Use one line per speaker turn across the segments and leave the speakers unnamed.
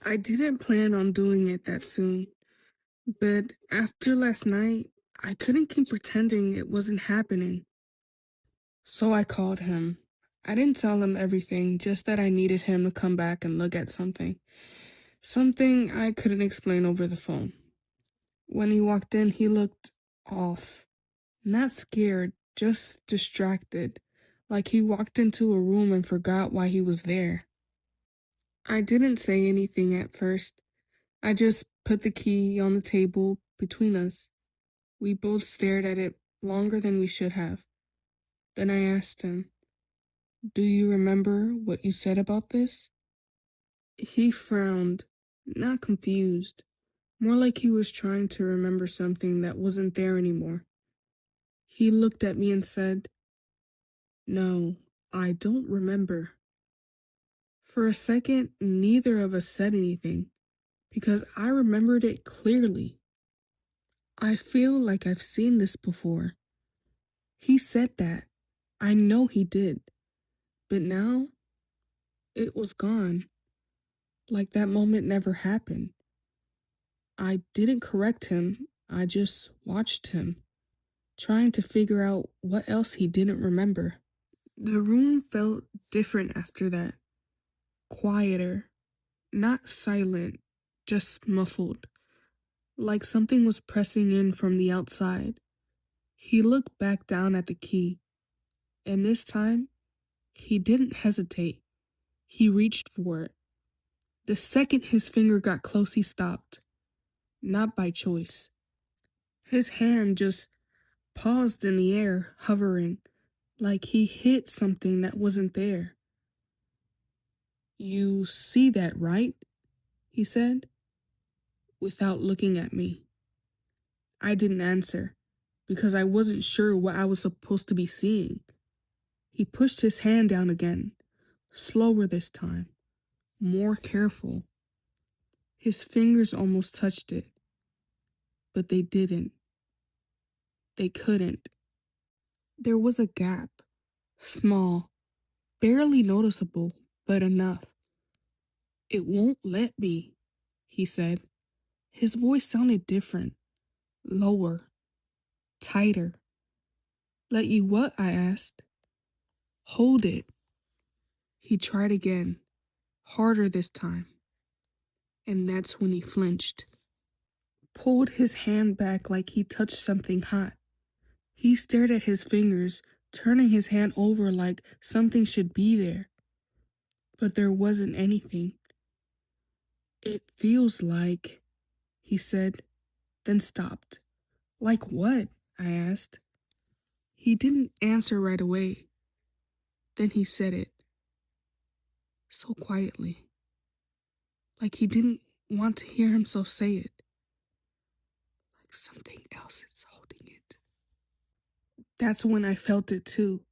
I didn't plan on doing it that soon, but after last night, I couldn't keep pretending it wasn't happening. So I called him. I didn't tell him everything, just that I needed him to come back and look at something. Something I couldn't explain over the phone. When he walked in, he looked off. Not scared, just distracted. Like he walked into a room and forgot why he was there. I didn't say anything at first. I just put the key on the table between us. We both stared at it longer than we should have. Then I asked him, "Do you remember what you said about this?" He frowned, not confused, more like he was trying to remember something that wasn't there anymore. He looked at me and said, "No, I don't remember." For a second, neither of us said anything, because I remembered it clearly. I feel like I've seen this before. He said that. I know he did. But now, it was gone. Like that moment never happened. I didn't correct him. I just watched him, trying to figure out what else he didn't remember. The room felt different after that. Quieter. Not silent, just muffled. Like something was pressing in from the outside. He looked back down at the key, and this time, he didn't hesitate. He reached for it. The second his finger got close, he stopped. Not by choice. His hand just paused in the air, hovering, like he hit something that wasn't there. "You see that, right?" he said, without looking at me. I didn't answer, because I wasn't sure what I was supposed to be seeing. He pushed his hand down again, slower this time, more careful. His fingers almost touched it, but they didn't. They couldn't. There was a gap, small, barely noticeable, but enough. "It won't let me," he said. His voice sounded different, lower, tighter. "Let you what?" I asked. "Hold it." He tried again, harder this time, and that's when he flinched. Pulled his hand back like he touched something hot. He stared at his fingers, turning his hand over like something should be there. But there wasn't anything. "It feels like," he said, then stopped. "Like what?" I asked. He didn't answer right away. Then he said it, so quietly, like he didn't want to hear himself say it. "Like something else is holding it." That's when I felt it too.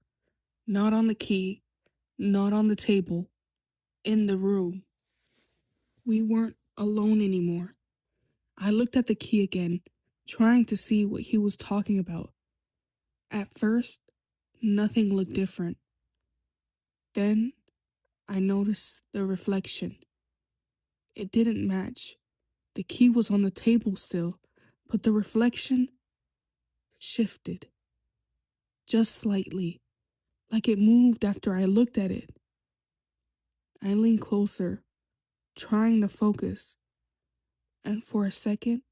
Not on the key, not on the table, in the room. We weren't alone anymore. I looked at the key again, trying to see what he was talking about. At first, nothing looked different. Then, I noticed the reflection. It didn't match. The key was on the table still, but the reflection shifted. Just slightly, like it moved after I looked at it. I leaned closer, trying to focus, and for a second,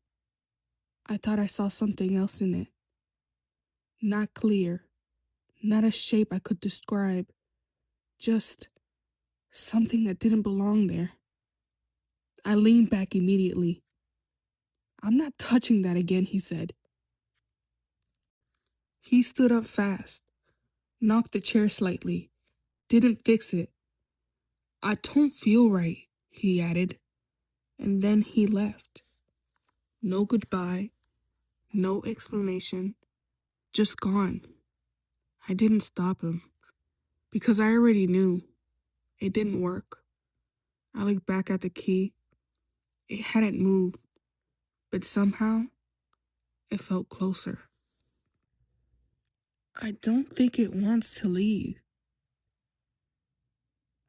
I thought I saw something else in it. Not clear, not a shape I could describe, just something that didn't belong there. I leaned back immediately. "I'm not touching that again," he said. He stood up fast, knocked the chair slightly, didn't fix it. "I don't feel right," he added, and then he left. No goodbye, no explanation, just gone. I didn't stop him, because I already knew it didn't work. I looked back at the key. It hadn't moved, but somehow it felt closer. "I don't think it wants to leave.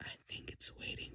I think it's waiting."